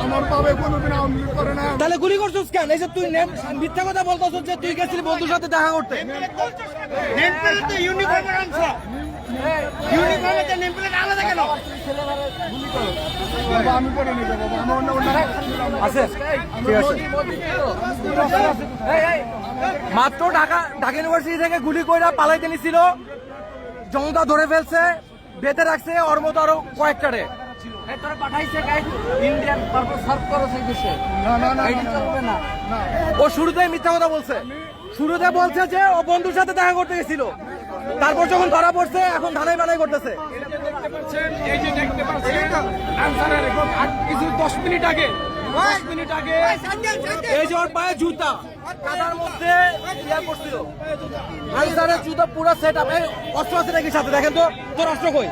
আমার বাবা কোনোদিন আওয়ামী লীগ করে না। তাহলে গুলি করছিস কেন? এই যে তুই মিথ্যা কথা বলতেছিস যে তুই গেছিলি বন্ধুর সাথে দেখা করতে। বাবা আমি করে নিতে বাবা, আমার অন্য আছে ঠিক আছে। মাত্র ঢাকা ইউনিভার্সিটি থেকে গুলি কইরা পালাইতে নিছিল, জনতা ধরে ফেলছে, বেঁধে রাখছে, ওর মতো আরো কয়েকটারে ও শুরুতেই মিথ্যা কথা বলছে। শুরুতে বলছে যে ও বন্ধুর সাথে দেখা করতে গেছিল, তারপর যখন ধরা পড়ছে এখন ধানাই বানাই করতেছে। এই যে দেখতে পাচ্ছেন আনসারের কিছু 10 মিনিট আগে এই যে ওর পায়ে জুতা কাদার মধ্যে ইয়া করছিল, আনসারের জুতা পুরো সেট আপ। অস্ত্র আছে নাকি সাথে? দেখেন তো তোর অস্ত্র কই?